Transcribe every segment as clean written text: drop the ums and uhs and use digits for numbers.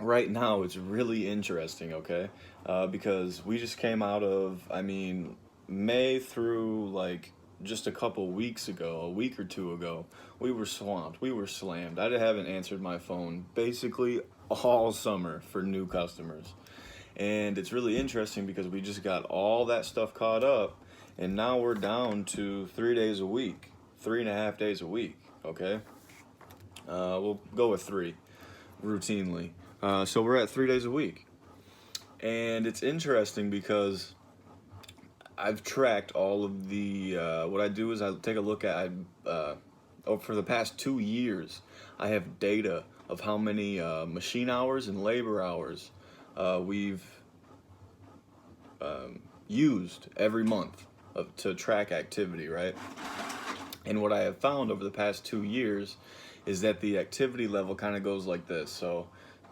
right now it's really interesting, okay? Because we just came out of, I mean, May through like just a couple weeks ago, a week or two ago, we were swamped, we were slammed. I haven't answered my phone basically all summer for new customers. And it's really interesting because we just got all that stuff caught up, and now we're down to 3 days a week, 3.5 days a week, okay? We'll go with three routinely. So we're at 3 days a week. And it's interesting because I've tracked all of the, what I do is I take a look at, for the past 2 years, I have data of how many machine hours and labor hours we've used every month to track activity, right? And what I have found over the past 2 years is that the activity level kind of goes like this. So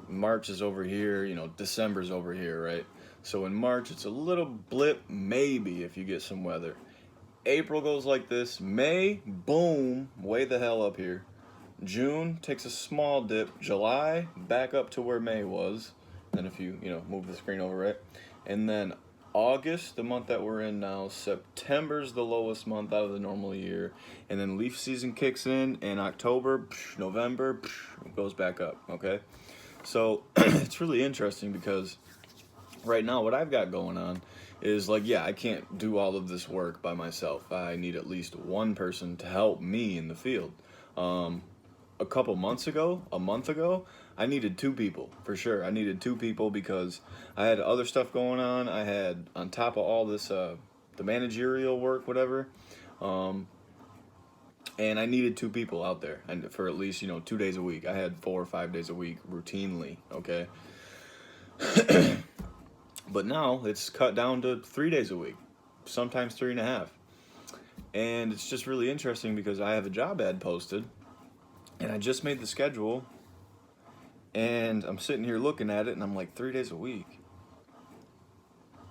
March is over here, December's over here, right? So in March, it's a little blip, maybe, if you get some weather. April goes like this. May, boom, way the hell up here. June takes a small dip. July, back up to where May was. Then if you, move the screen over, right? And then August, the month that we're in now, September's the lowest month out of the normal year, and then leaf season kicks in October, November, goes back up, okay? So it's really interesting because right now what I've got going on is like, yeah, I can't do all of this work by myself. I need at least one person to help me in the field. A couple months ago, a month ago, I needed two people for sure. I needed two people because I had other stuff going on. I had, on top of all this, the managerial work, whatever, and I needed two people out there, and for at least 2 days a week. I had 4 or 5 days a week routinely. Okay, but now it's cut down to 3 days a week, sometimes 3.5, and it's just really interesting because I have a job ad posted. And I just made the schedule, and I'm sitting here looking at it, and I'm like, 3 days a week.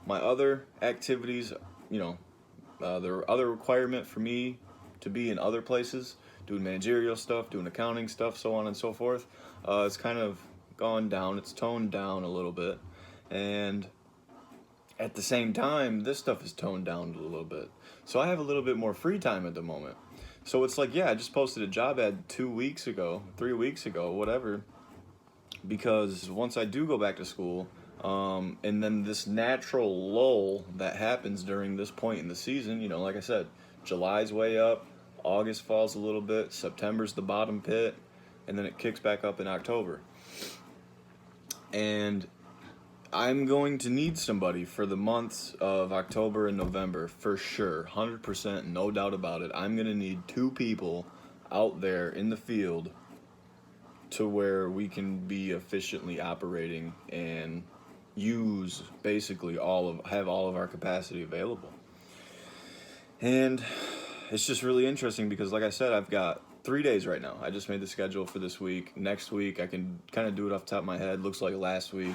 My other activities, the other requirement for me to be in other places, doing managerial stuff, doing accounting stuff, so on and so forth, it's kind of gone down. It's toned down a little bit. And at the same time, this stuff is toned down a little bit. So I have a little bit more free time at the moment. So it's like, yeah, I just posted a job ad 2 weeks ago, 3 weeks ago, whatever, because once I do go back to school, and then this natural lull that happens during this point in the season, like I said, July's way up, August falls a little bit, September's the bottom pit, and then it kicks back up in October. And I'm going to need somebody for the months of October and November, for sure, 100%, no doubt about it. I'm going to need two people out there in the field to where we can be efficiently operating and use basically have all of our capacity available. And it's just really interesting because, like I said, I've got 3 days right now. I just made the schedule for this week. Next week, I can kind of do it off the top of my head. Looks like last week.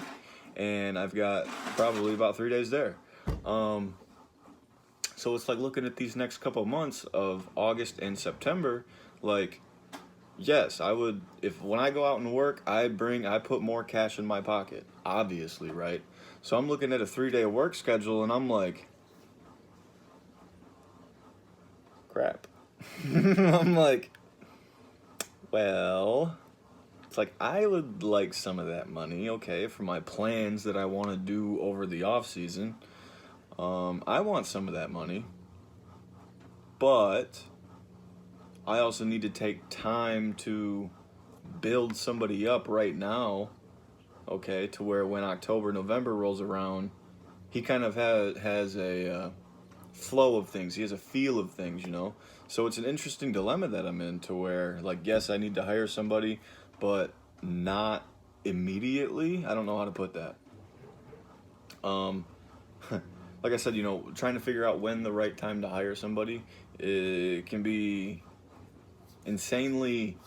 And I've got probably about 3 days there. So it's like looking at these next couple of months of August and September, like, yes, I would, if when I go out and work, I put more cash in my pocket, obviously, right? So I'm looking at a 3-day work schedule and I'm like, crap. I'm like, well, it's like, I would like some of that money, okay, for my plans that I want to do over the off season. I want some of that money, but I also need to take time to build somebody up right now, okay, to where when October, November rolls around, he kind of has a flow of things. He has a feel of things, So it's an interesting dilemma that I'm in, to where, like, yes, I need to hire somebody, but not immediately. I don't know how to put that. Like I said, trying to figure out when the right time to hire somebody, it can be insanely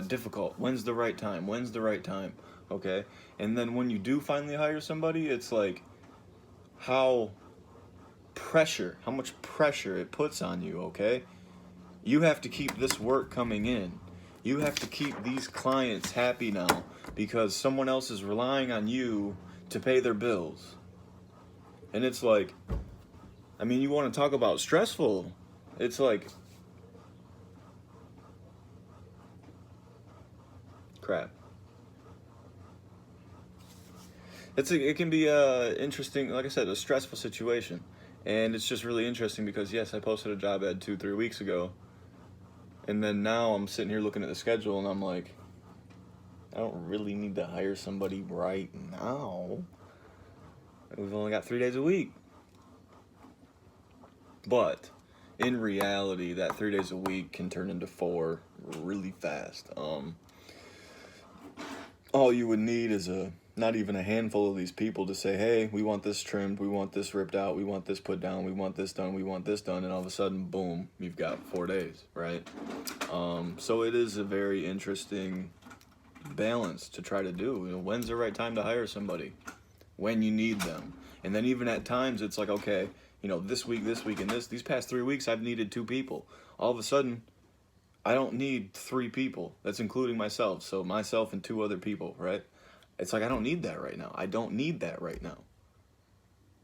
difficult. When's the right time? When's the right time? Okay? And then when you do finally hire somebody, it's like how much pressure it puts on you, okay? You have to keep this work coming in. You have to keep these clients happy now because someone else is relying on you to pay their bills. And it's like, I mean, you want to talk about stressful. It's like, crap. It can be interesting, like I said, a stressful situation. And it's just really interesting because, yes, I posted a job ad 2-3 weeks ago. And then now I'm sitting here looking at the schedule and I'm like, I don't really need to hire somebody right now. We've only got 3 days a week. But in reality, that 3 days a week can turn into 4 really fast. All you would need is not even a handful of these people to say, hey, we want this trimmed, we want this ripped out, we want this put down, we want this done, we want this done, and all of a sudden, boom, you've got 4 days, right? So it is a very interesting balance to try to do. You know, when's the right time to hire somebody? When you need them. And then even at times, it's like, okay, you know, this week, and these past 3 weeks, I've needed 2 people. All of a sudden, I don't need 3 people. That's including myself. So myself and 2 other people, right? It's like, I don't need that right now. I don't need that right now.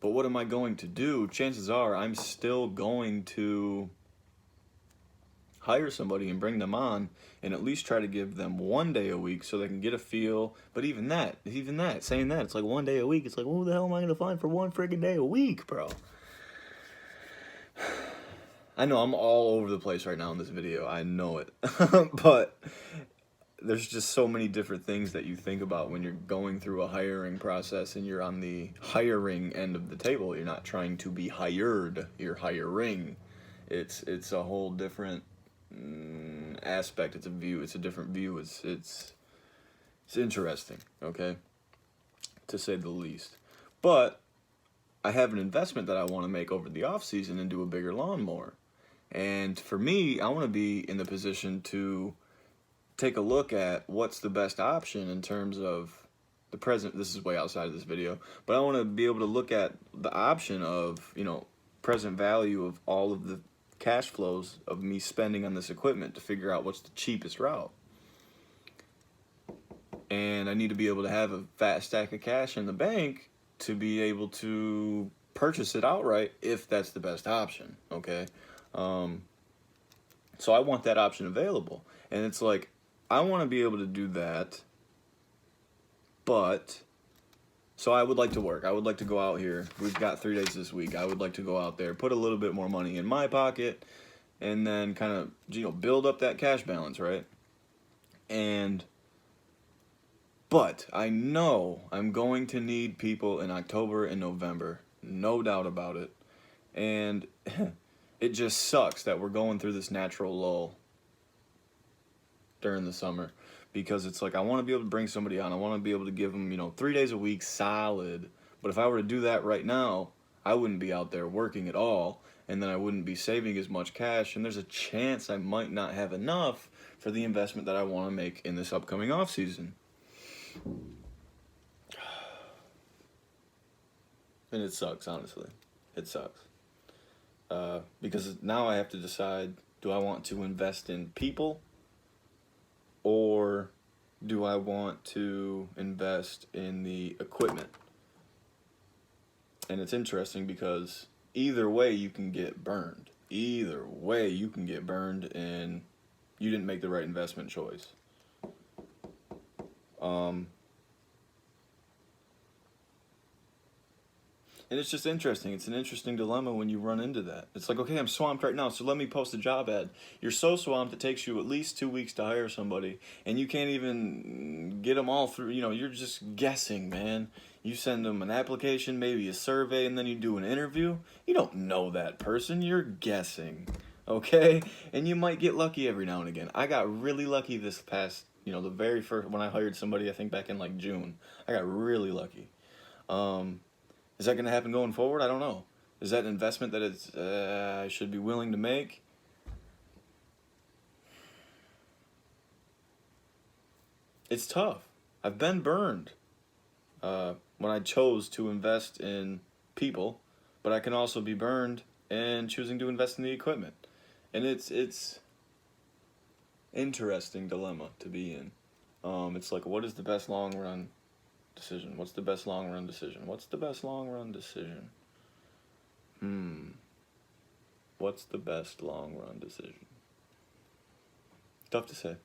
But what am I going to do? Chances are I'm still going to hire somebody and bring them on and at least try to give them 1 day a week so they can get a feel. But even that, saying that, it's like 1 day a week. It's like, who the hell am I going to find for 1 freaking day a week, bro? I know I'm all over the place right now in this video. I know it. But there's just so many different things that you think about when you're going through a hiring process and you're on the hiring end of the table. You're not trying to be hired, you're hiring. It's a whole different aspect. It's a view. It's a different view. It's interesting, okay, to say the least. But I have an investment that I want to make over the off season and do a bigger lawnmower. And for me, I want to be in the position to take a look at what's the best option in terms of the present. This is way outside of this video, but I want to be able to look at the option of, you know, present value of all of the cash flows of me spending on this equipment to figure out what's the cheapest route. And I need to be able to have a fat stack of cash in the bank to be able to purchase it outright if that's the best option, okay? So I want that option available. And it's like, I want to be able to do that, but, so I would like to work. I would like to go out here. We've got 3 days this week. I would like to go out there, put a little bit more money in my pocket, and then kind of, you know, build up that cash balance, right? But I know I'm going to need people in October and November. No doubt about it. And it just sucks that we're going through this natural lull during the summer, because it's like, I want to be able to bring somebody on. I want to be able to give them, you know, 3 days a week solid. But if I were to do that right now, I wouldn't be out there working at all, and then I wouldn't be saving as much cash, and there's a chance I might not have enough for the investment that I want to make in this upcoming off season. And it sucks, honestly. It sucks. Because now I have to decide, do I want to invest in people, or do I want to invest in the equipment? And it's interesting because either way you can get burned. Either way you can get burned and you didn't make the right investment choice. And it's just interesting. It's an interesting dilemma when you run into that. It's like, okay, I'm swamped right now, so let me post a job ad. You're so swamped it takes you at least 2 weeks to hire somebody, and you can't even get them all through. You know, you're just guessing, man. You send them an application, maybe a survey, and then you do an interview. You don't know that person. You're guessing, okay? And you might get lucky every now and again. I got really lucky this past, you know, the very first, when I hired somebody, I think back in like June. I got really lucky. Is that going to happen going forward? I don't know. Is that an investment that I should be willing to make? It's tough. I've been burned when I chose to invest in people, but I can also be burned in choosing to invest in the equipment. And it's interesting dilemma to be in. It's like, what is the best long run decision? What's the best long run decision? What's the best long run decision? What's the best long run decision? Tough to say.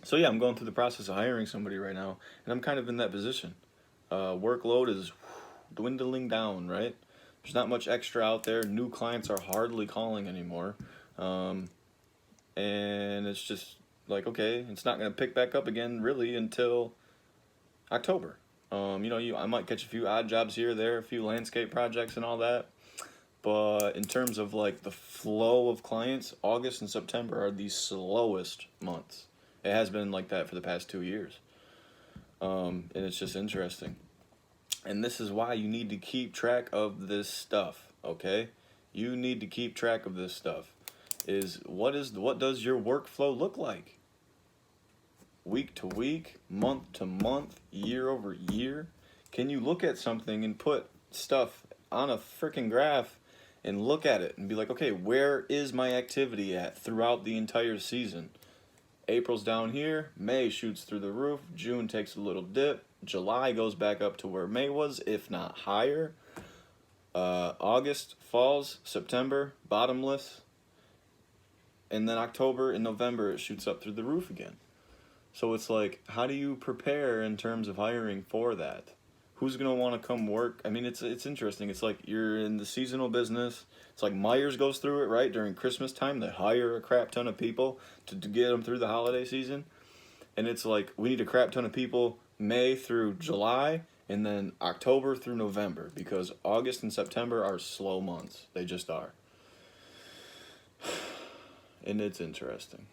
So yeah, I'm going through the process of hiring somebody right now, and I'm kind of in that position. Workload is dwindling down, right? There's not much extra out there. New clients are hardly calling anymore. And it's just like, okay, it's not going to pick back up again really until October. I might catch a few odd jobs here or there, a few landscape projects and all that. But in terms of like the flow of clients, August and September are the slowest months. It has been like that for the past 2 years. And it's just interesting. And this is why you need to keep track of this stuff, okay? You need to keep track of this stuff. What does your workflow look like? Week to week, month to month, year over year? Can you look at something and put stuff on a freaking graph and look at it and be like, okay, where is my activity at throughout the entire season? April's down here, May shoots through the roof, June takes a little dip, July goes back up to where May was, if not higher. August falls, September bottomless, and then October and November it shoots up through the roof again. So it's like, how do you prepare in terms of hiring for that? Who's gonna want to come work? I mean, it's interesting. It's like you're in the seasonal business. It's like Myers goes through it, right? During Christmas time, they hire a crap ton of people to get them through the holiday season. And it's like, we need a crap ton of people May through July, and then October through November, because August and September are slow months. They just are. And it's interesting.